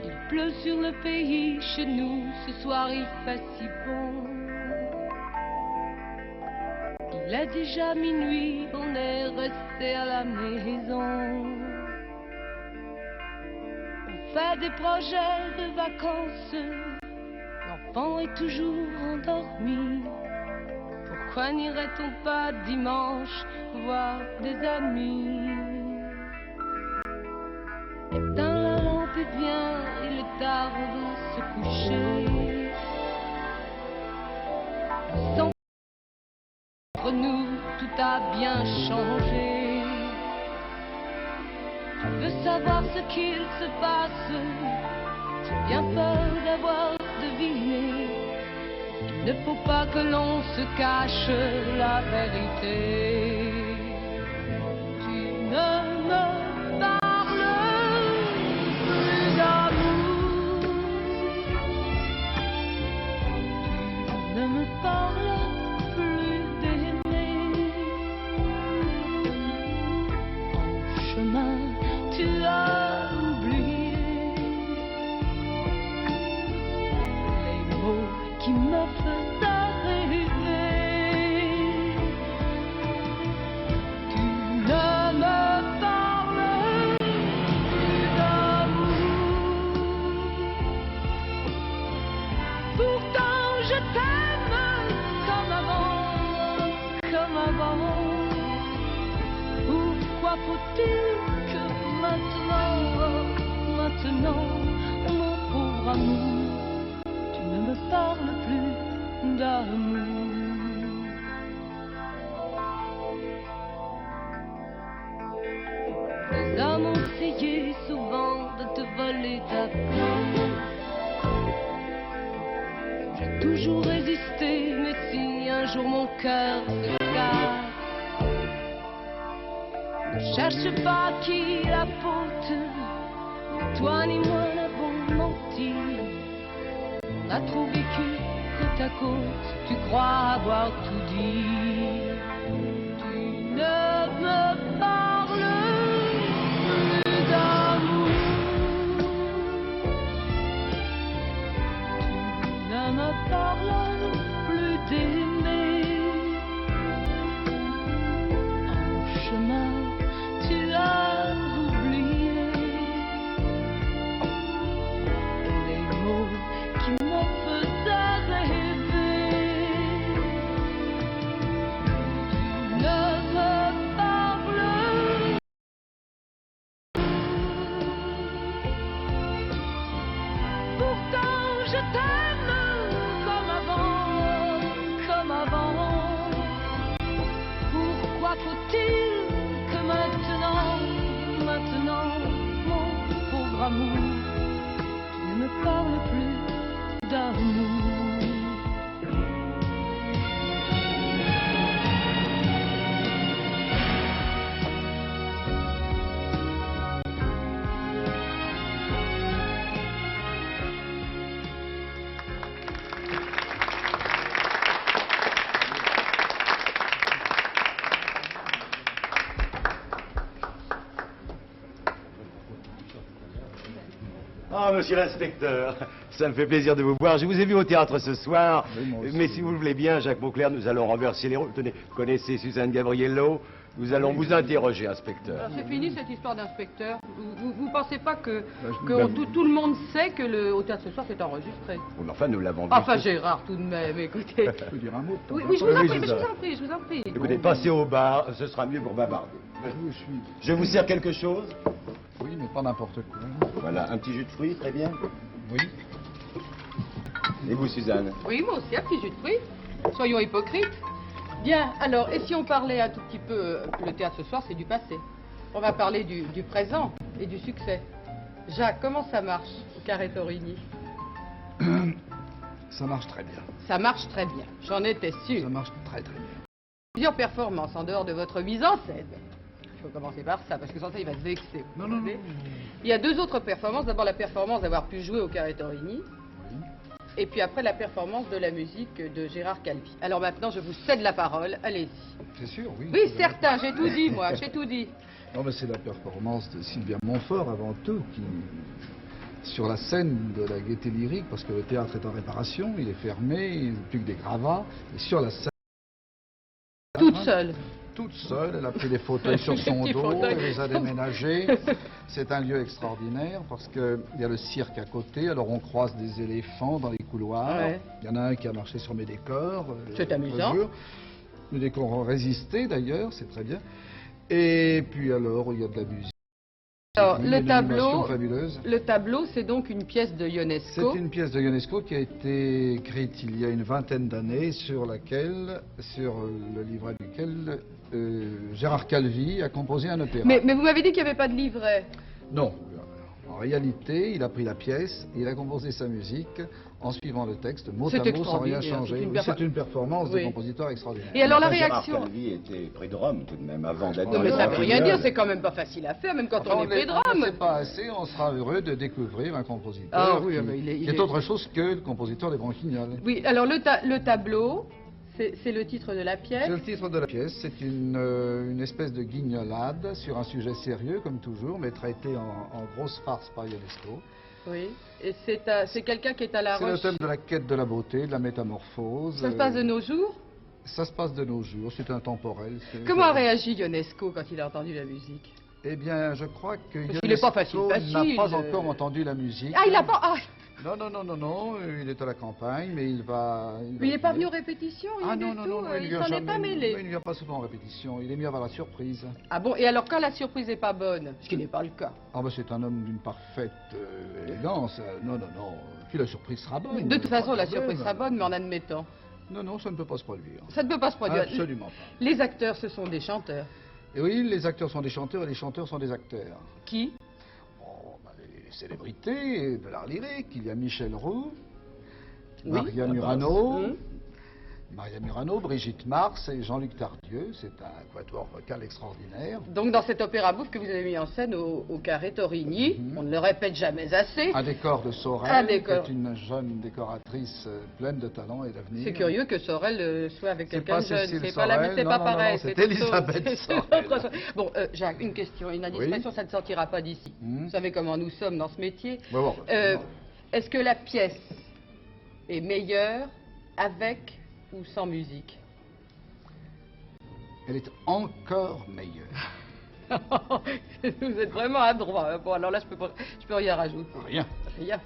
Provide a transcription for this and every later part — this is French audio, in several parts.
Il pleut sur le pays, chez nous, ce soir il fait si bon. Il est déjà minuit, on est resté à la maison. On fait des projets de vacances, l'enfant est toujours endormi. Pourquoi n'irait-on pas dimanche voir des amis? Éteins la lampe et viens, il est tard, on veut se coucher. Sans entre nous, tout a bien changé. Tu veux savoir ce qu'il se passe, j'ai bien peur d'avoir deviné. Il ne faut pas que l'on se cache la vérité. Tu ne me parles plus d'amour, tu ne me parles plus d'aimer. En chemin, tu as oublié les mots qui me faisaient rêver. Tu ne me parles plus d'amour, pourtant je t'aime comme avant, comme avant. Pourquoi faut-il que maintenant, mon pauvre amour, tu ne me parles plus d'amour? Les hommes ont essayé souvent de te voler ta place. J'ai toujours résisté, mais si un jour mon cœur se casse, ne cherche pas qui la faute, ni toi ni moi n'avons menti. On a trop vécu côte à côte, tu crois avoir tout dit. Tu ne me parles plus d'amour, tu ne me parles plus d'aimer. En chemin, tu as oublié les mots qui me faisaient rêver. Tu ne me parles. Pourtant je t'aime comme avant, comme avant. Pourquoi faut-il que maintenant, mon pauvre amour, tu ne me parles plus d'amour? Ah, monsieur l'inspecteur, ça me fait plaisir de vous voir. Je vous ai vu au théâtre ce soir. Oui, moi aussi. Mais si vous le voulez bien, Jacques Beauclerc, nous allons renverser les rôles. Tenez, connaissez Suzanne Gabriello? Nous allons vous interroger, inspecteur. Alors c'est fini cette histoire d'inspecteur. Vous pensez pas que, Ben, tout le monde sait que au théâtre ce soir c'est enregistré? Bon, enfin, nous l'avons vu. Enfin Gérard tout de même, écoutez. Je peux dire un mot de temps Oui, en oui, je temps. vous en Oui, prie, mais je Suzanne. vous en prie, je vous en prie. Écoutez, passez au bar, ce sera mieux pour bavarder. Je suis. Je vous sers quelque chose? Oui, mais pas n'importe quoi. Voilà, un petit jus de fruits, très bien. Oui. Et vous, Suzanne? Oui, moi aussi, un petit jus de fruits. Soyons hypocrites. Bien, alors, et si on parlait un tout petit peu, le théâtre ce soir, c'est du passé. On va parler du présent et du succès. Jacques, comment ça marche au Carré Torigny? Ça marche très bien. Ça marche très bien, j'en étais sûre. Ça marche très très bien. Plusieurs performances en dehors de votre mise en scène. Il faut commencer par ça, parce que sans ça, il va se vexer. vous Non. savez. Il y a deux autres performances. D'abord, la performance d'avoir pu jouer au Carré Torigny. Oui. et puis après la performance de la musique de Gérard Calvi. Alors maintenant, je vous cède la parole, allez-y. C'est sûr, oui. Oui, certain, j'ai tout dit, moi, j'ai tout dit. Non, mais c'est la performance de Sylvia Montfort avant tout qui, sur la scène de la Gaîté Lyrique, parce que le théâtre est en réparation, il est fermé, il n'y a plus que des gravats, et sur la scène... Toute seule. Toute seule, elle a pris des fauteuils sur son Des dos, fauteuils. elle les a déménagés. C'est un lieu extraordinaire parce qu'il y a le cirque à côté, alors on croise des éléphants dans les couloirs. Ouais. Il y en a un qui a marché sur mes décors. C'est amusant. l'autre jour. Les décors ont résisté d'ailleurs, c'est très bien. Et puis alors, il y a de la musique. Alors, il y a le une animation tableau, fabuleuse. c'est donc une pièce de Ionesco. C'est une pièce de Ionesco qui a été écrite il y a une vingtaine d'années, sur le livret duquel Gérard Calvi a composé un opéra. Mais vous m'avez dit qu'il n'y avait pas de livret. Non. En réalité, il a pris la pièce et il a composé sa musique en suivant le texte, mot C'est à mot, sans rien extraordinaire. changer. C'est une Oui, c'est une performance Oui. de compositeur extraordinaire. Et alors la Enfin, réaction. Gérard Calvi était près de Rome tout de même avant d'être. Non, mais ça Ah, veut oui, rien oui. dire, c'est quand même pas facile à faire, même quand on est près de On ne Rome. sait pas assez, on sera heureux de découvrir un compositeur Ah oui, qui, mais il qui est est- autre chose que le compositeur des Branquignoles. Oui, alors le tableau, c'est le titre de la pièce. C'est le titre de la pièce, c'est une espèce de guignolade sur un sujet sérieux, comme toujours, mais traité en grosse farce par Ionesco. Oui, et c'est quelqu'un qui est à la C'est le recherche. thème de la quête de la beauté, de la métamorphose. Ça se passe de nos jours. Ça se passe de nos jours, c'est intemporel. Comment a réagi Ionesco quand il a entendu la musique? Eh bien, je crois que Parce qu'il est pas facile, Ionesco n'a pas facile. encore entendu la musique. Ah, il a pas. Ah, Non, il est à la campagne, mais il va... mais il n'est pas venu aux répétitions, Ah du non, tout, non, il il vient s'en est jamais. pas mêlé. Il ne vient pas souvent en répétition, il est mieux avoir la surprise. Ah bon, et alors quand la surprise n'est pas bonne, ce qui n'est pas le cas. Ah ben c'est un homme d'une parfaite élégance. Non, puis la surprise sera bonne. De toute façon, pas de la problème. surprise sera bonne, mais en admettant. Non, ça ne peut pas se produire. Ça ne peut pas se produire. Absolument pas. Les acteurs, ce sont des chanteurs. Et oui, les acteurs sont des chanteurs et les chanteurs sont des acteurs. Qui? Oh, ben, les célébrités de l'art lyrique, il y a Michel Roux, Oui. Maria Murano, Hum. Maria Murano, Brigitte Mars et Jean-Luc Tardieu. C'est un quatuor vocal extraordinaire. Donc dans cet opéra bouffe que vous avez mis en scène au Carré Torigny, on ne le répète jamais assez. Un décor de Sorel, Un décor. qui est une jeune décoratrice pleine de talent et d'avenir. C'est curieux que Sorel soit avec C'est quelqu'un pas de jeune. Cécile C'est pas, Sorel, c'est non, pas non, pareil. non, c'est autre chose. Elisabeth C'est Sorel. autre chose. Bon, Jacques, une question, une indiscrétion, ça ne sortira pas d'ici. Vous savez comment nous sommes dans ce métier. Ouais, bon, Est-ce que la pièce est meilleure avec ou sans musique? Elle est encore meilleure. Vous êtes vraiment adroit. Bon, alors là, je peux rien rajouter. Rien. Rien.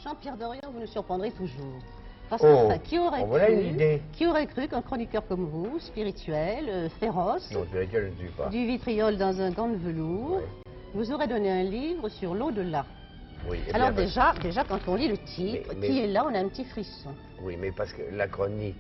Jean-Pierre Dorian, vous nous surprendrez toujours. Parce Oh, qu'enfin, voilà une idée. qui aurait cru qu'un chroniqueur comme vous, spirituel, féroce, Non, je ne suis pas. du vitriol dans un gant de velours, vous aurait donné un livre sur l'au-delà. Oui, eh Alors bien, déjà, quand on lit le titre, Mais- qui est là, on a un petit frisson. Oui, mais parce que la chronique,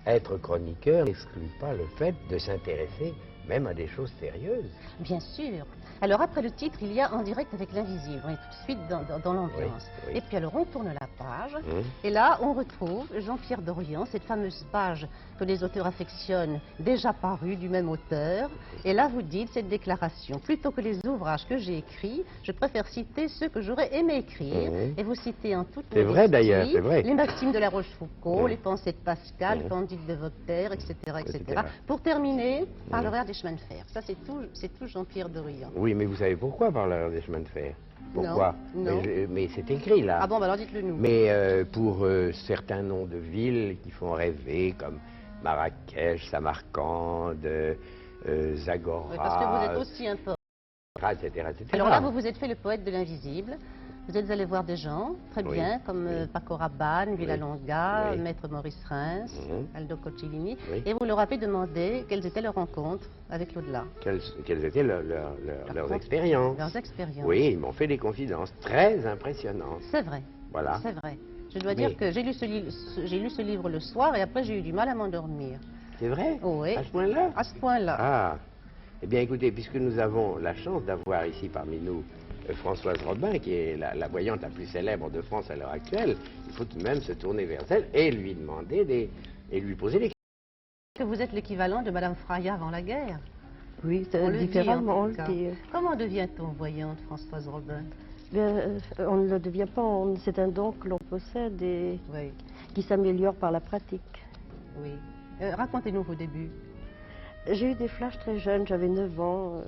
être chroniqueur n'exclut pas le fait de s'intéresser même à des choses sérieuses. Bien sûr. Alors après le titre, il y a En direct avec l'invisible. On est tout de suite dans l'ambiance. Oui, oui. Et puis alors on tourne la page. Hum. Et là, on retrouve Jean-Pierre Dorian, cette fameuse page que les auteurs affectionnent, déjà parue du même auteur. Et là, vous dites cette déclaration. Plutôt que les ouvrages que j'ai écrits, je préfère citer ceux que j'aurais aimé écrire. Hum. Et vous citez en toute C'est vrai, modestie d'ailleurs, c'est vrai. les maximes de La Rochefoucauld, Hum. les pensées de Pascal, Hum. Candide de Voltaire, etc. Etc. Pour terminer, par l'horaire des chemins de fer. Ça, c'est tout Jean-Pierre Dorian. Oui, mais vous savez pourquoi par l'heure des chemins de fer? Pourquoi? Non. Mais c'est écrit là. Ah bon, bah alors dites-le nous. Mais pour certains noms de villes qui font rêver, comme Marrakech, Samarcande, Zagora, Oui, parce que vous êtes aussi un poète. etc., etc. Alors là, vous vous êtes fait le poète de l'invisible. Vous êtes allé voir des gens, très Oui, bien, comme oui. Paco Rabanne, Villalonga, Oui. Maître Maurice Reims, Mhm. Aldo Coccilini, Oui. et vous leur avez demandé quelles étaient leurs rencontres avec l'au-delà, Quelles étaient leurs expériences? leurs expériences. Oui, ils m'ont fait des confidences très impressionnantes. C'est vrai, Voilà. c'est vrai. Je dois Mais- dire que j'ai lu ce livre le soir et après j'ai eu du mal à m'endormir. C'est vrai? Oui. À ce point-là? À ce point-là. Ah. Eh bien, écoutez, puisque nous avons la chance d'avoir ici parmi nous Françoise Robin, qui est la voyante la plus célèbre de France à l'heure actuelle, il faut tout de même se tourner vers elle et lui demander et lui poser des Que vous êtes l'équivalent de Madame Fraya avant la guerre. Oui, On le dit, différemment, en on tout le cas. dit. Comment devient-on voyante, Françoise Robin? On ne le devient pas, c'est un don que l'on possède et Oui, qui s'améliore par la pratique. oui. Racontez-nous vos débuts. J'ai eu des flashs très jeunes, j'avais 9 ans.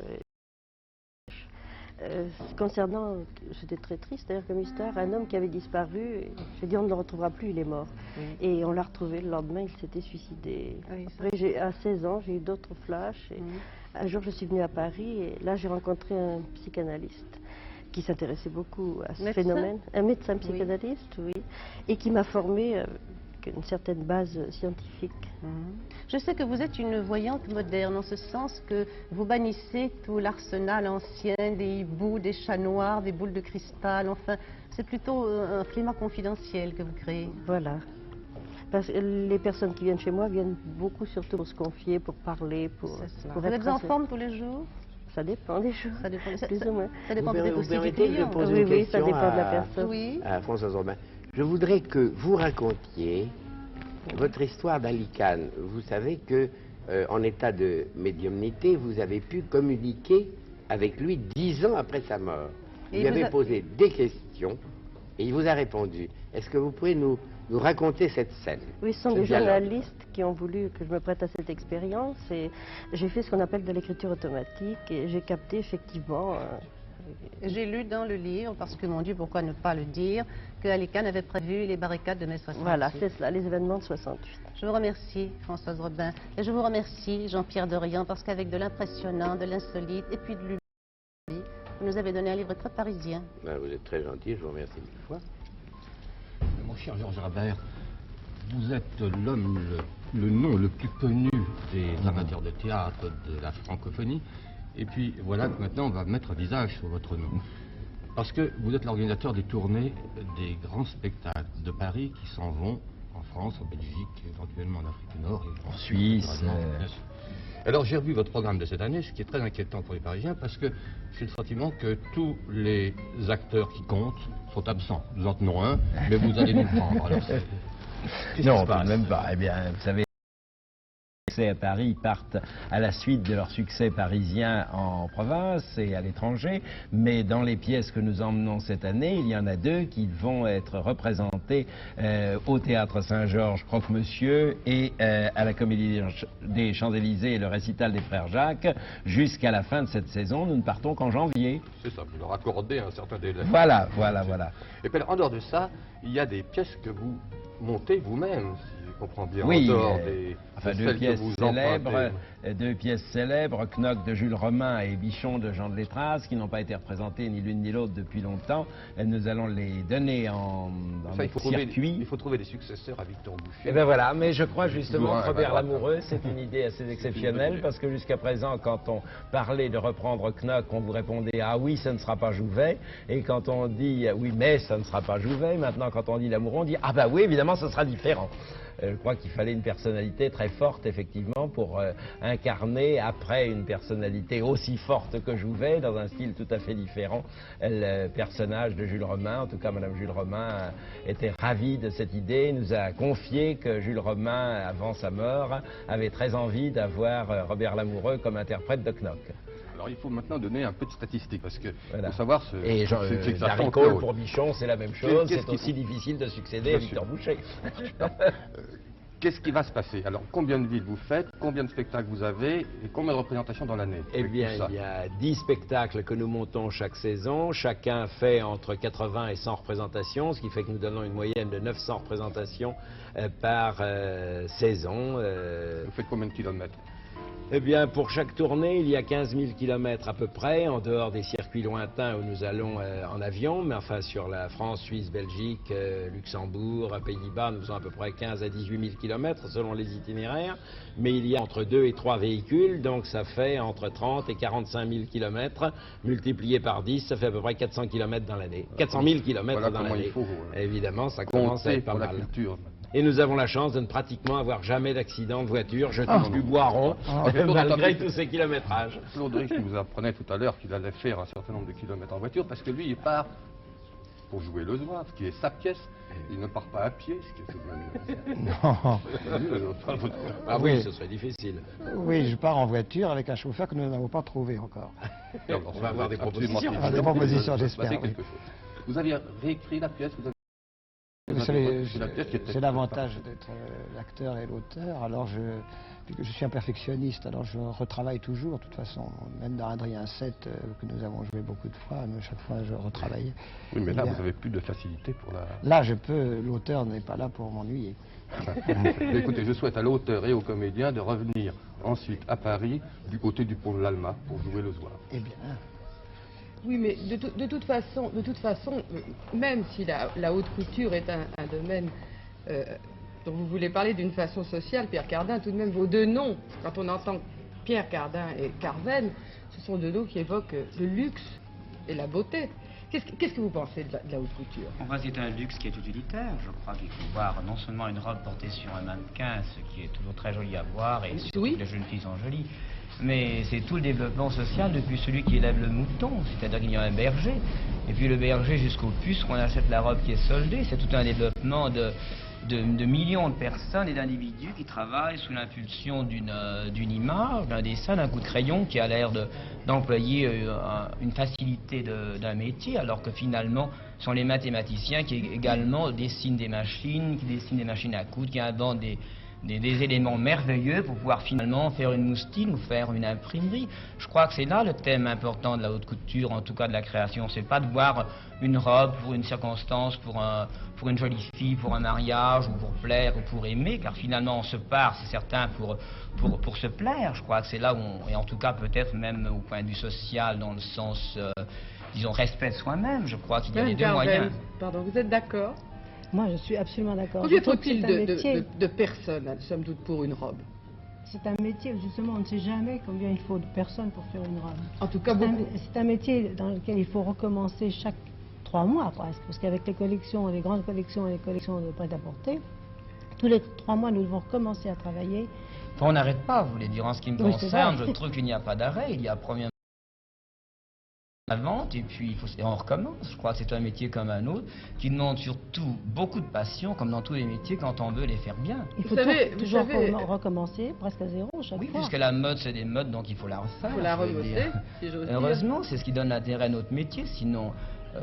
Concernant, j'étais très triste d'ailleurs comme histoire, un homme qui avait disparu, j'ai dit on ne le retrouvera plus, il est mort. Oui. Et on l'a retrouvé le lendemain, il s'était suicidé. Oui, ça. Après, à 16 ans, j'ai eu d'autres flashs. Et un jour, je suis venue à Paris et là, j'ai rencontré un psychanalyste qui s'intéressait beaucoup à ce Médecin? phénomène. Un médecin psychanalyste, oui, et qui m'a formée avec une certaine base scientifique. Je sais que vous êtes une voyante moderne, en ce sens que vous bannissez tout l'arsenal ancien des hiboux, des chats noirs, des boules de cristal, enfin, c'est plutôt un climat confidentiel que vous créez. Voilà. Parce que les personnes qui viennent chez moi viennent beaucoup surtout pour se confier, pour parler, pour Vous êtes en forme tous les jours? Ça dépend des jours, Ça dépend, plus ou moins. ça dépend peut-être Vous aussi du permettez que je client. pose Oui, une oui, ça question dépend de la à- personne. Oui. à Françoise Robin. Je voudrais que vous racontiez votre histoire d'Alicane. Vous savez que, en état de médiumnité, vous avez pu communiquer avec lui 10 ans après sa mort. Et Vous il avez vous a- posé des questions et il vous a répondu. Est-ce que vous pouvez nous raconter cette scène? Oui, ce sont ce des dialogue? journalistes qui ont voulu que je me prête à cette expérience et j'ai fait ce qu'on appelle de l'écriture automatique et j'ai capté effectivement. J'ai lu dans le livre, parce que mon Dieu, pourquoi ne pas le dire, que Alicane avait prévu les barricades de mai 68. Voilà, c'est cela, les événements de 68. Je vous remercie, Françoise Robin, et je vous remercie, Jean-Pierre Dorian, parce qu'avec de l'impressionnant, de l'insolite et puis de l'humour, vous nous avez donné un livre très parisien. Ben, vous êtes très gentil, je vous remercie mille fois. Mon cher Georges Rabert, vous êtes l'homme, le nom le plus connu des amateurs de théâtre de la francophonie. Et puis voilà que maintenant on va mettre un visage sur votre nom. Parce que vous êtes l'organisateur des tournées des grands spectacles de Paris qui s'en vont en France, en Belgique, éventuellement en Afrique du Nord et En Suisse. bien sûr. Alors j'ai revu votre programme de cette année, ce qui est très inquiétant pour les Parisiens, parce que j'ai le sentiment que tous les acteurs qui comptent sont absents. Nous en tenons un, mais vous allez nous le prendre. Alors, qu'est-ce qui Non, se tout passe de même pas. Eh bien, vous savez, les succès à Paris partent à la suite de leurs succès parisiens en province et à l'étranger. Mais dans les pièces que nous emmenons cette année, il y en a 2 qui vont être représentées au Théâtre Saint-Georges, Croque-Monsieur, et à la Comédie des Champs-Élysées et le récital des Frères Jacques. Jusqu'à la fin de cette saison, nous ne partons qu'en janvier. C'est ça, vous leur accordez un certain délai. Voilà, voilà, voilà. Et puis en dehors de ça, il y a des pièces que vous montez vous-même, si je comprends bien, Oui, en dehors des enfin, de 2 celles que pièces vous célèbres, empruntez. 2 pièces célèbres, Knock de Jules Romain et Bichon de Jean de Létraz, qui n'ont pas été représentées ni l'une ni l'autre depuis longtemps. Et nous allons les donner dans Ça, notre circuit. il faut trouver des successeurs à Victor Boucher. Et bien voilà, mais je crois justement Ouais, que Robert ouais, Lamoureux, c'est une idée assez une bonne exceptionnelle, idée. parce que jusqu'à présent, quand on parlait de reprendre Knock, on vous répondait « Ah oui, ce ne sera pas Jouvet », et quand on dit « Oui, mais ça ne sera pas Jouvet », maintenant quand on dit Lamoureux, on dit « Ah bah oui, évidemment, ce sera différent ». Je crois qu'il fallait une personnalité très forte, effectivement, pour incarner, après une personnalité aussi forte que Jouvet, dans un style tout à fait différent, le personnage de Jules Romain. En tout cas, Madame Jules Romain était ravie de cette idée, nous a confié que Jules Romain, avant sa mort, avait très envie d'avoir Robert Lamoureux comme interprète de Knock. Alors il faut maintenant donner un peu de statistiques, parce que Voilà. faut savoir ce Et Jean, c'est que ça Darry tente Cole haut. pour Bichon, c'est la même chose, Qu'est-ce c'est qui- aussi difficile de succéder Bien à Victor sûr. Boucher. Qu'est-ce qui va se passer? Alors combien de villes vous faites, combien de spectacles vous avez et combien de représentations dans l'année? Eh avec bien, tout ça? il y a 10 spectacles que nous montons chaque saison. Chacun fait entre 80 et 100 représentations, ce qui fait que nous donnons une moyenne de 900 représentations par saison. Vous faites combien de kilomètres? Eh bien, pour chaque tournée, il y a 15 000 kilomètres à peu près, en dehors des circuits lointains où nous allons en avion, mais enfin sur la France, Suisse, Belgique, Luxembourg, Pays-Bas, nous faisons à peu près 15 à 18 000 kilomètres selon les itinéraires, mais il y a entre 2 et 3 véhicules, donc ça fait entre 30 et 45 000 kilomètres, multiplié par 10, ça fait à peu près 400 kilomètres dans l'année. 400 000 kilomètres Voilà dans comment l'année. il faut Évidemment, ça commence à compter être pas pour la mal. culture. Et nous avons la chance de ne pratiquement avoir jamais d'accident de voiture. Je touche du bois rond, Claude malgré Rich- tous ces kilométrages. Claude Rich nous apprenait tout à l'heure qu'il allait faire un certain nombre de kilomètres en voiture, parce que lui, il part pour jouer le zouave, qui est sa pièce. Il ne part pas à pied, ce qui est tout de même... Non. Ah oui, ce serait difficile. Oui, je pars en voiture avec un chauffeur que nous n'avons pas trouvé encore. On va avoir des propositions. On va des propositions, j'espère. C'est quelque chose. Vous aviez réécrit la pièce, Vous savez, c'est l'avantage d'être l'acteur et l'auteur. Alors, puisque je suis un perfectionniste, alors je retravaille toujours, de toute façon. Même dans Adrien 7, que nous avons joué beaucoup de fois, chaque fois je retravaillais. Oui, mais là, vous avez plus de facilité pour la... Là, je peux, l'auteur n'est pas là pour m'ennuyer. Écoutez, je souhaite à l'auteur et aux comédiens de revenir ensuite à Paris, du côté du pont de l'Alma, pour jouer le zouave. Eh bien... Oui, mais de toute façon, même si la haute couture est un domaine dont vous voulez parler d'une façon sociale, Pierre Cardin, tout de même, vos deux noms, quand on entend Pierre Cardin et Carven, ce sont deux noms qui évoquent le luxe et la beauté. Qu'est-ce que vous pensez de la haute couture? Enfin, c'est un luxe qui est utilitaire. Je crois qu'il faut voir non seulement une robe portée sur un mannequin, ce qui est toujours très joli à voir, et surtout oui. les jeunes filles sont jolies, mais c'est tout le développement social depuis celui qui élève le mouton, c'est-à-dire qu'il y a un berger, et puis le berger jusqu'au puce, on achète la robe qui est soldée. C'est tout un développement de millions de personnes et d'individus qui travaillent sous l'impulsion d'une image, d'un dessin, d'un coup de crayon qui a l'air d'employer une facilité d'un métier, alors que finalement ce sont les mathématiciens qui également dessinent des machines, qui dessinent des machines à coudre, qui inventent des éléments merveilleux pour pouvoir finalement faire une moustine ou faire une imprimerie. Je crois que c'est là le thème important de la haute couture, en tout cas de la création. C'est pas de voir une robe pour une circonstance, pour une jolie fille, pour un mariage, ou pour plaire, ou pour aimer, car finalement on se part, c'est certain, pour se plaire. Je crois que c'est là où et en tout cas peut-être même au point de vue social, dans le sens, disons, respect de soi-même, je crois qu'il y a les deux moyens. Pardon, vous êtes d'accord? Moi, je suis absolument d'accord. Combien faut-il de personnes, somme toute, pour une robe? C'est un métier, justement, on ne sait jamais combien il faut de personnes pour faire une robe. En tout cas, beaucoup. C'est un métier dans lequel il faut recommencer chaque 3 mois presque, parce qu'avec les collections, les grandes collections et les collections de prêt-à-porter, tous les 3 mois, nous devons recommencer à travailler. Enfin, on n'arrête pas, vous voulez dire. En ce qui me concerne, je trouve qu'il n'y a pas d'arrêt. Il y a premièrement la vente, et puis on recommence. Je crois que c'est un métier comme un autre, qui demande surtout beaucoup de passion, comme dans tous les métiers, quand on veut les faire bien. Il faut toujours recommencer presque à zéro chaque fois. Oui, puisque la mode, c'est des modes, donc il faut la refaire. Il faut la remodeler, si j'ose dire. Heureusement, c'est ce qui donne l'intérêt à notre métier, sinon...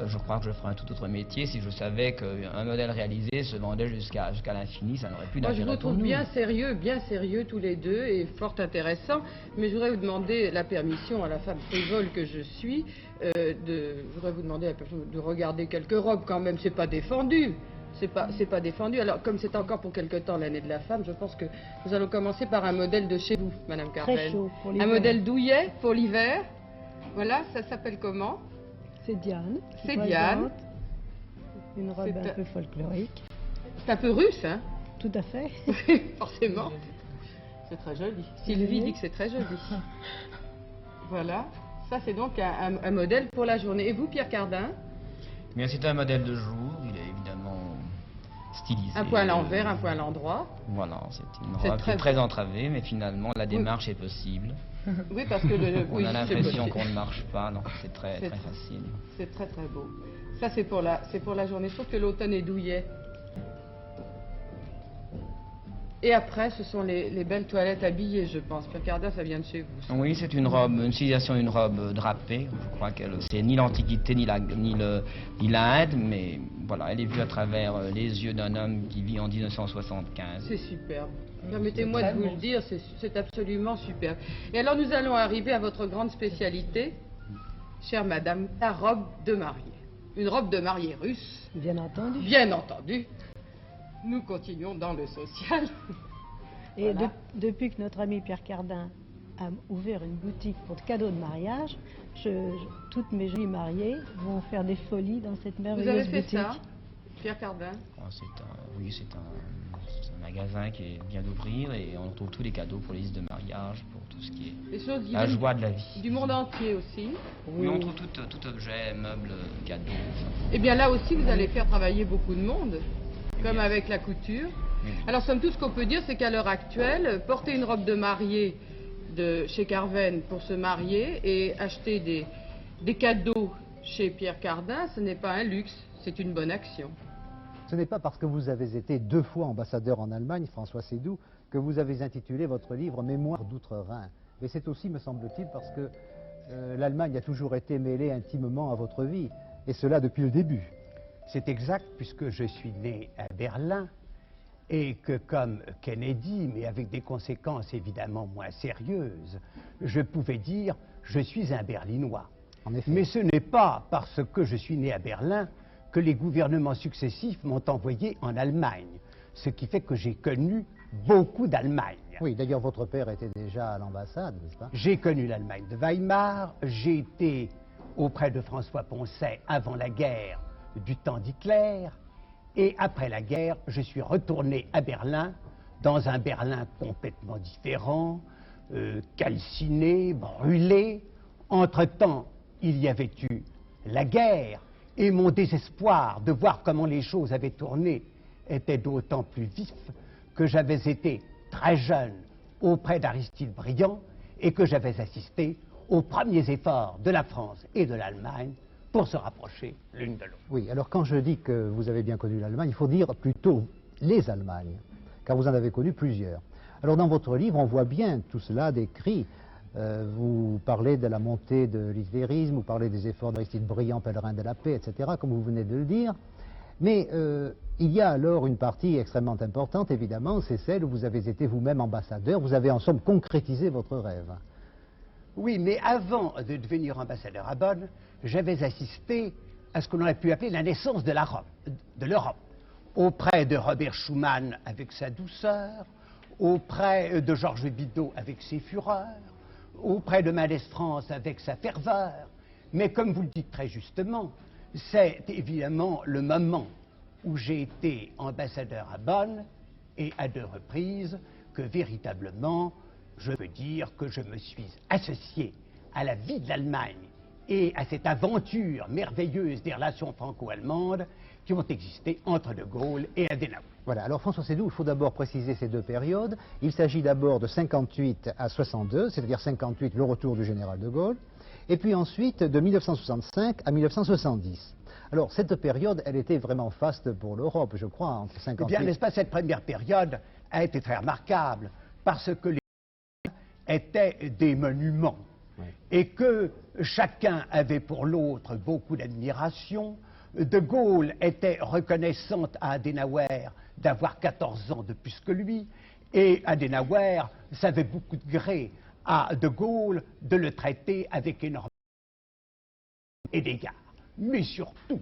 je crois que je ferais un tout autre métier si je savais qu'un modèle réalisé se vendait jusqu'à l'infini, ça n'aurait plus d'intérêt. Moi, je vous trouve bien sérieux tous les deux et fort intéressant. Mais je voudrais vous demander la permission à la femme frivole que je suis, je voudrais vous demander de regarder quelques robes quand même. C'est pas défendu. C'est pas défendu. Alors, comme c'est encore pour quelque temps l'année de la femme, je pense que nous allons commencer par un modèle de chez vous, Madame Carven. Très chaud pour l'hiver. Un modèle douillet pour l'hiver. Voilà, ça s'appelle comment? C'est Diane. C'est Diane. Une robe un peu folklorique. C'est un peu russe, hein? Tout à fait. Forcément. C'est très joli. Sylvie dit que c'est très joli. Voilà. Ça, c'est donc un modèle pour la journée. Et vous, Pierre Cardin? Bien, c'est un modèle de jour. Il est évidemment stylisé. Un point à l'envers, un point à l'endroit. Voilà, c'est une robe qui est très entravée, mais finalement, la démarche est possible. Oui, parce que on a l'impression qu'on ne marche pas, donc c'est très facile. C'est très très beau. Ça, c'est pour la journée. Je trouve que l'automne est douillet. Et après, ce sont les belles toilettes habillées, je pense. Pierre Cardin, ça vient de chez vous. Oui, c'est une robe, une civilisation d'une robe drapée. Je crois qu'elle, c'est ni l'Antiquité ni l'Inde, mais voilà, elle est vue à travers les yeux d'un homme qui vit en 1975. C'est superbe. Permettez-moi de vous le dire, c'est absolument superbe. Et alors, nous allons arriver à votre grande spécialité, chère madame, la robe de mariée. Une robe de mariée russe. Bien entendu. Bien entendu. Nous continuons dans le social. Et voilà. Depuis que notre ami Pierre Cardin a ouvert une boutique pour cadeaux de mariage, toutes mes jolies mariées vont faire des folies dans cette merveilleuse boutique. Vous avez fait ça, Pierre Cardin? Oui, c'est un magasin qui vient d'ouvrir et on trouve tous les cadeaux pour les listes de mariage, pour tout ce qui est la joie de la vie. Du monde entier aussi. Oui, on trouve tout objet, meuble, cadeau. Eh bien là aussi, vous allez faire travailler beaucoup de monde. Comme avec la couture. Alors, somme toute, ce qu'on peut dire, c'est qu'à l'heure actuelle, porter une robe de mariée chez Carven pour se marier et acheter des cadeaux chez Pierre Cardin, ce n'est pas un luxe, c'est une bonne action. Ce n'est pas parce que vous avez été 2 fois ambassadeur en Allemagne, François Seydoux, que vous avez intitulé votre livre « Mémoires d'outre-Rhin ». Mais c'est aussi, me semble-t-il, parce que l'Allemagne a toujours été mêlée intimement à votre vie, et cela depuis le début. C'est exact, puisque je suis né à Berlin, et que comme Kennedy, mais avec des conséquences évidemment moins sérieuses, je pouvais dire « je suis un Berlinois ». Mais ce n'est pas parce que je suis né à Berlin que les gouvernements successifs m'ont envoyé en Allemagne, ce qui fait que j'ai connu beaucoup d'Allemagne. Oui, d'ailleurs votre père était déjà à l'ambassade, n'est-ce pas? J'ai connu l'Allemagne de Weimar, j'ai été auprès de François Poncet avant la guerre du temps d'Hitler, et après la guerre, je suis retourné à Berlin, dans un Berlin complètement différent, calciné, brûlé. Entre-temps, il y avait eu la guerre, et mon désespoir de voir comment les choses avaient tourné était d'autant plus vif que j'avais été très jeune auprès d'Aristide Briand et que j'avais assisté aux premiers efforts de la France et de l'Allemagne pour se rapprocher l'une de l'autre. Oui, alors quand je dis que vous avez bien connu l'Allemagne, il faut dire plutôt les Allemagnes, car vous en avez connu plusieurs. Alors dans votre livre, on voit bien tout cela décrit. Vous parlez de la montée de l'hitlérisme, vous parlez des efforts d'Aristide Briand, pèlerin de la paix, etc., comme vous venez de le dire. Mais il y a alors une partie extrêmement importante, évidemment, c'est celle où vous avez été vous-même ambassadeur, vous avez en somme concrétisé votre rêve. Oui, mais avant de devenir ambassadeur à Bonn, j'avais assisté à ce qu'on aurait pu appeler la naissance de l'Europe, auprès de Robert Schuman avec sa douceur, auprès de Georges Bidault avec ses fureurs, auprès de Mendès France avec sa ferveur. Mais comme vous le dites très justement, c'est évidemment le moment où j'ai été ambassadeur à Bonn, et à 2 reprises, que véritablement, je peux dire que je me suis associé à la vie de l'Allemagne et à cette aventure merveilleuse des relations franco-allemandes qui ont existé entre De Gaulle et Adenauer. Voilà, alors François Seydoux, il faut d'abord préciser ces 2 périodes. Il s'agit d'abord de 58 à 62, c'est-à-dire 58, le retour du général De Gaulle, et puis ensuite de 1965 à 1970. Alors cette période, elle était vraiment faste pour l'Europe, je crois, entre 58... Eh bien, n'est-ce pas, cette première période a été très remarquable, parce que les étaient des monuments, et que chacun avait pour l'autre beaucoup d'admiration. De Gaulle était reconnaissante à Adenauer d'avoir 14 ans de plus que lui, et Adenauer savait beaucoup de gré à De Gaulle de le traiter avec énormément d'égard. Mais surtout,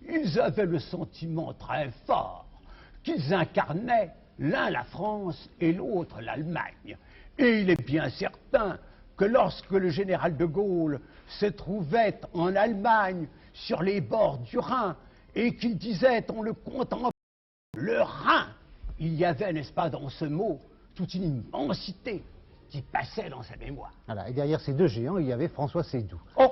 ils avaient le sentiment très fort qu'ils incarnaient l'un la France et l'autre l'Allemagne. Et il est bien certain que lorsque le général de Gaulle se trouvait en Allemagne, sur les bords du Rhin, et qu'il disait, on le contemple, le Rhin, il y avait, n'est-ce pas, dans ce mot, toute une immensité qui passait dans sa mémoire. Voilà, et derrière ces 2 géants, il y avait François Seydoux. Oh!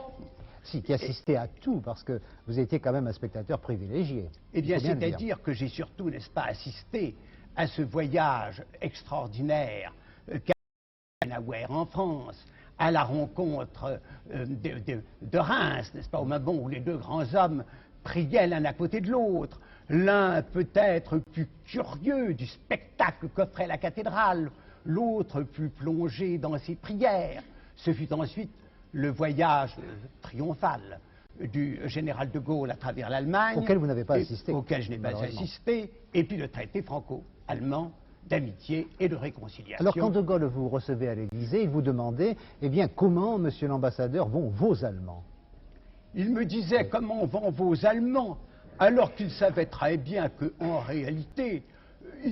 Si, qui assistait à tout, parce que vous étiez quand même un spectateur privilégié. Eh bien, c'est-à-dire que j'ai surtout, n'est-ce pas, assisté à ce voyage extraordinaire qu'Adenauer en France, à la rencontre de Reims, n'est-ce pas, au moment où les 2 grands hommes priaient l'un à côté de l'autre, l'un peut-être plus curieux du spectacle qu'offrait la cathédrale, l'autre plus plongé dans ses prières. Ce fut ensuite le voyage triomphal du général de Gaulle à travers l'Allemagne. Auquel vous n'avez pas assisté. Auquel je n'ai pas assisté, et puis le traité franco-allemand d'amitié et de réconciliation. Alors quand De Gaulle vous recevait à l'Élysée, il vous demandait, eh bien, comment, monsieur l'ambassadeur, vont vos Allemands? Il me disait comment vont vos Allemands, alors qu'il savait très bien qu'en réalité,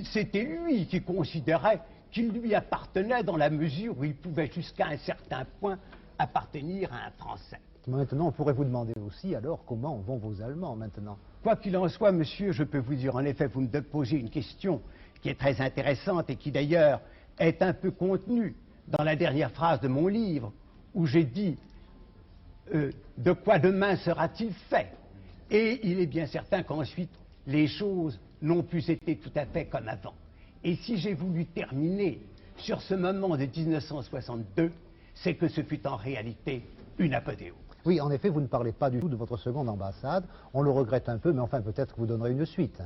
c'était lui qui considérait qu'il lui appartenait dans la mesure où il pouvait jusqu'à un certain point appartenir à un Français. Maintenant, on pourrait vous demander aussi, alors, comment vont vos Allemands maintenant? Quoi qu'il en soit, monsieur, je peux vous dire, en effet, vous me posez une question qui est très intéressante et qui d'ailleurs est un peu contenue dans la dernière phrase de mon livre, où j'ai dit de quoi demain sera-t-il fait? Et il est bien certain qu'ensuite, les choses n'ont plus été tout à fait comme avant. Et si j'ai voulu terminer sur ce moment de 1962, c'est que ce fut en réalité une apothéose. Oui, en effet, vous ne parlez pas du tout de votre seconde ambassade. On le regrette un peu, mais enfin, peut-être que vous donnerez une suite.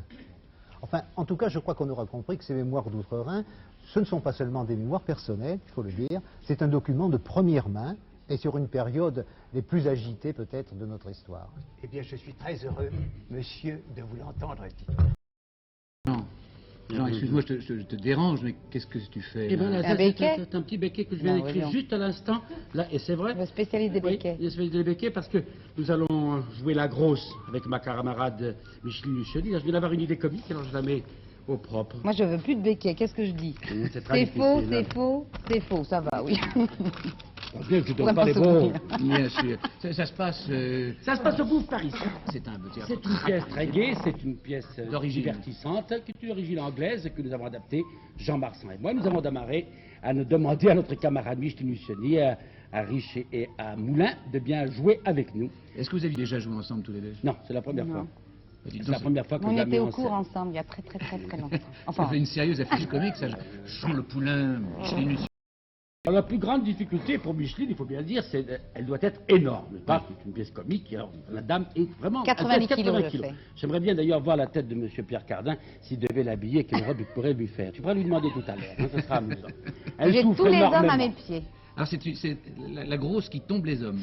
Enfin, en tout cas, je crois qu'on aura compris que ces mémoires d'Outre-Rhin, ce ne sont pas seulement des mémoires personnelles, il faut le dire, c'est un document de première main et sur une période les plus agitées peut-être de notre histoire. Eh bien, je suis très heureux, monsieur, de vous l'entendre dire. Jean, excuse-moi, je te dérange, mais qu'est-ce que tu fais? Eh ben là, là c'est un petit béquet que je viens Non, d'écrire non. juste à l'instant. Là, et c'est vrai. Le spécialiste des béquets. Le spécialiste des béquets, parce que nous allons jouer la grosse avec ma camarade Micheline Lucioni. Là, je viens d'avoir une idée comique, alors je la mets au propre. Moi, je veux plus de béquets. Qu'est-ce que je dis? C'est très faux, difficile, c'est faux, c'est faux. Ça va, oui. Bien que je donne On va pas les pas bons. Bien sûr. Ça se passe... Ça se passe au Bouffe Paris. C'est un théâtre. C'est une pièce très gaie, c'est une pièce D'origine. divertissante, qui est une origine anglaise que nous avons adaptée, Jean Marsan et moi. Nous avons démarré à nous demander à notre camarade Micheline Lucioni, à Richer et à Moulin de bien jouer avec nous. Est-ce que vous avez déjà joué ensemble tous les deux? Non, c'est la première Non. fois. Dites C'est donc, la première fois que On je la était mets au en cours scène. ensemble il y a très longtemps. Ça fait une sérieuse affiche comique, ça. Jean Le Poulain, Micheline Lucioni. Alors, la plus grande difficulté pour Micheline, il faut bien le dire, c'est qu'elle doit être énorme, n'est pas? C'est une pièce comique, alors la dame est vraiment... 90 kilos, je fais. J'aimerais bien d'ailleurs voir la tête de M. Pierre Cardin, s'il devait l'habiller, quelle robe il pourrait lui faire. Tu pourrais lui demander tout à l'heure, hein, ce sera amusant. Elle J'ai souffre tous les hommes énormément. à mes pieds. Alors c'est la grosse qui tombe les hommes.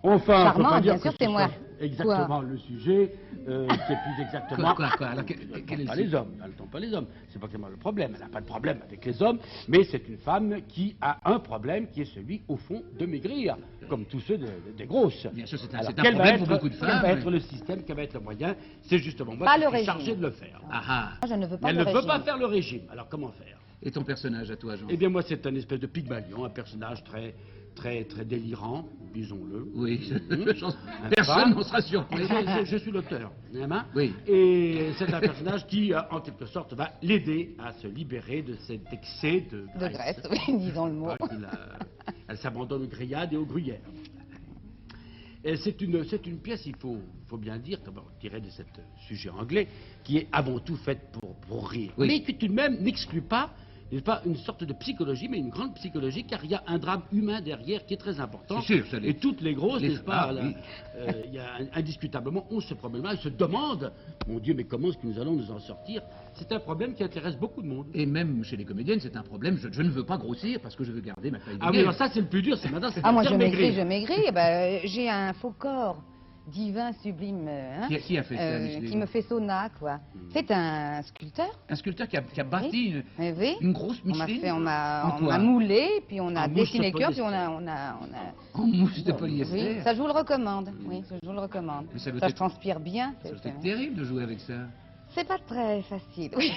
Enfin, Charmant, faut pas bien dire sûr, que c'est ce moi. soit exactement le sujet, c'est plus exactement... Quoi Alors, quel est le Pas sujet? les hommes, elle n'entend pas les hommes, c'est pas tellement le problème, elle n'a pas de problème avec les hommes, mais c'est une femme qui a un problème qui est celui, au fond, de maigrir, comme tous ceux des grosses. Bien sûr, c'est un Alors, problème quel va pour être- beaucoup de Quel femmes. va mais- être le système, quel va être le moyen? C'est justement moi Pas qui le suis régime. chargé de le faire. Ah ah. Moi, je ne veux pas Elle de ne veut régime. pas faire le régime, alors comment faire? Et ton personnage à toi, Jean? Eh bien moi c'est un espèce de Pygmalion, un personnage très délirant, disons-le. Oui, N'est-ce personne pas? n'en sera surpris. Je suis l'auteur, n'est-ce Oui. Et c'est un personnage qui, en quelque sorte, va l'aider à se libérer de cet excès de De graisse. graisse, oui, disons le mot. Elle s'abandonne aux grillades et aux gruyères. Et c'est une pièce, il faut bien dire, comme on dirait de ce sujet anglais, qui est avant tout faite pour rire. Oui. Mais qui tout de même n'exclut pas, n'est-ce pas, une sorte de psychologie, mais une grande psychologie, car il y a un drame humain derrière qui est très important. C'est sûr, ça l'est. Et toutes les grosses, Les- n'est-ce pas, ah, là, oui. il y a indiscutablement, on se problème-là, elles se demandent, mon Dieu, mais comment est-ce que nous allons nous en sortir? C'est un problème qui intéresse beaucoup de monde. Et même chez les comédiennes, c'est un problème. Je ne veux pas grossir parce que je veux garder ma taille de Ah oui, guerre. alors ça c'est le plus dur, c'est maintenant, c'est Ah, de moi, faire je maigrir. maigris. Eh ben, j'ai un faux corps divin, sublime, hein, Qui a fait ça, Micheline qui me fait sauna, quoi. C'est un sculpteur. Un sculpteur qui a bâti Oui. une grosse On m'a Micheline. fait, on En m'a quoi? moulé, puis on a En mousse dessiné de le cœur, puis polyester. En mousse de polyester. Oui, ça je vous le recommande. Oui, ça, je vous le recommande. Mais ça doit Ça être- transpire bien. Ça doit être terrible de jouer avec ça. C'est pas très facile, oui.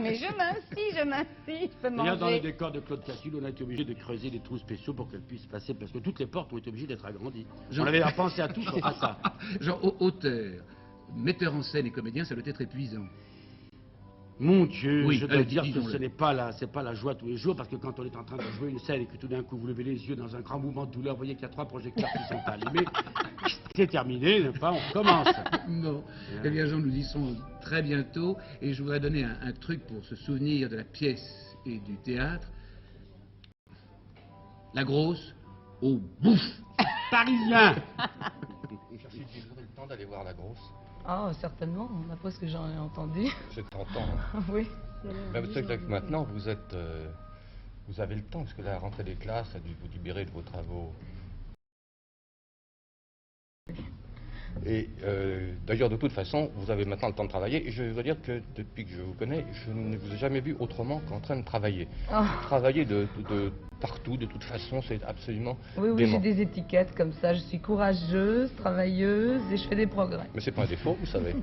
Mais je m'insie, je peux D'ailleurs, dans les manger. décors de Claude Castille, on a été obligé de creuser des trous spéciaux pour qu'elle puisse passer, parce que toutes les portes ont été obligées d'être agrandies. Jean- On avait pensé à tout sauf à ça. Genre auteur, metteur en scène et comédien, ça doit être épuisant. Mon Dieu, Oui, je dois allez, dire que disons-le. ce n'est pas la joie tous les jours, parce que quand on est en train de jouer une scène et que tout d'un coup vous levez les yeux dans un grand mouvement de douleur, vous voyez qu'il y a 3 projecteurs qui sont allumés, c'est terminé, n'est-ce pas, on commence. Bon, eh bien Jean, nous y serons très bientôt et je voudrais donner un truc pour se souvenir de la pièce et du théâtre. La grosse au bouffe. Parisien. Merci, vous aurez le temps d'aller voir la grosse. Ah, certainement, d'après ce que j'en ai entendu. J'ai 30 ans. Oui. Mais vous savez que maintenant, vous avez le temps, parce que la rentrée des classes a dû vous libérer de vos travaux. Et d'ailleurs, de toute façon, vous avez maintenant le temps de travailler. Et je veux dire que depuis que je vous connais, je ne vous ai jamais vu autrement qu'en train de travailler. Ah. Travailler de partout, de toute façon, c'est absolument Oui, oui, j'ai dément. des étiquettes comme ça. Je suis courageuse, travailleuse et je fais des progrès. Mais c'est pas un défaut, vous savez.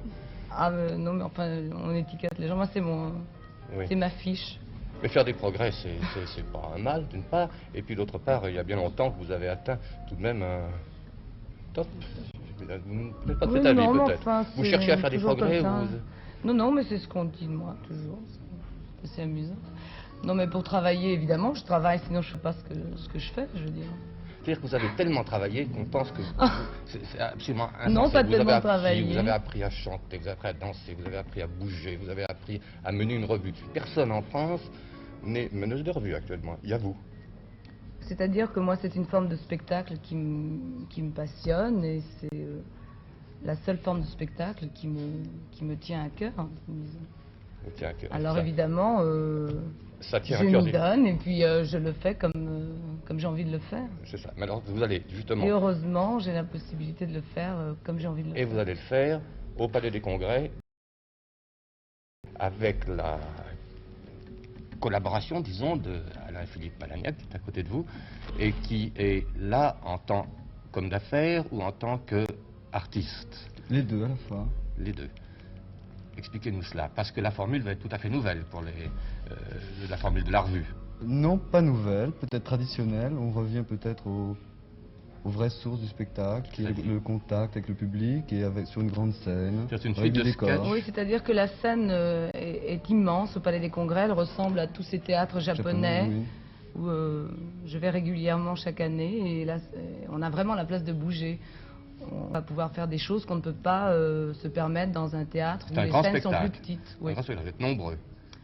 Ah, non, mais enfin, on étiquette les gens. Moi, c'est Oui. c'est ma fiche. Mais faire des progrès, c'est pas un mal, d'une part. Et puis d'autre part, il y a bien longtemps que vous avez atteint tout de même un top. Vous n'êtes pas Oui, très non, mais peut-être. enfin, Vous c'est cherchez à faire des toujours progrès comme ça. ou... Non, non, mais c'est ce qu'on dit de moi, toujours. C'est amusant. Non, mais pour travailler, évidemment, je travaille, sinon je ne fais pas ce que je fais, je veux dire. C'est-à-dire que vous avez tellement travaillé qu'on pense que c'est absolument insensé. Non, pas vous tellement avez appris, travaillé. Vous avez appris à chanter, vous avez appris à danser, vous avez appris à bouger, vous avez appris à mener une revue. Personne en France n'est meneuse de revue actuellement. Il y a vous. C'est-à-dire que moi, c'est une forme de spectacle qui me passionne et c'est la seule forme de spectacle qui me tient à cœur. Tiens, Alors ça- évidemment, ça tient à je cœur m'y des- donne et puis je le fais comme j'ai envie de le faire. C'est ça. Mais alors, vous allez justement... Et heureusement, j'ai la possibilité de le faire comme j'ai envie de le Et faire. vous allez le faire au Palais des Congrès avec la collaboration, disons, de Alain-Philippe Palagnac, qui est à côté de vous, et qui est là en tant qu'homme d'affaires ou en tant qu'artiste. Les deux à la fois. Les deux. Expliquez-nous cela, parce que la formule va être tout à fait nouvelle pour la formule de la revue. Non, pas nouvelle, peut-être traditionnelle. On revient peut-être aux vraies sources du spectacle, qui est le contact avec le public et sur une grande scène. C'est une avec suite des de décors. sketchs. Oui, c'est-à-dire que la scène est immense au Palais des Congrès. Elle ressemble à tous ces théâtres japonais oui. où je vais régulièrement chaque année. Et là, on a vraiment la place de bouger. On va pouvoir faire des choses qu'on ne peut pas se permettre dans un théâtre où C'est un les grand scènes sont plus spectacle. petites. Un Oui. grand spectacle. Vous êtes nombreux.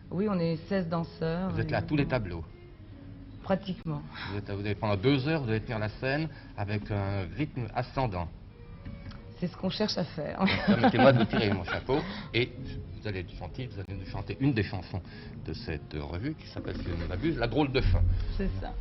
Oui, on est 16 danseurs. Vous êtes là à tous les tableaux. Pratiquement. Vous allez pendant 2 heures, vous allez tenir la scène avec un rythme ascendant. C'est ce qu'on cherche à faire. Permettez-moi de vous tirer mon chapeau et vous allez nous chanter une des chansons de cette revue qui s'appelle, si je ne m'abuse, La drôle de fin. C'est ça.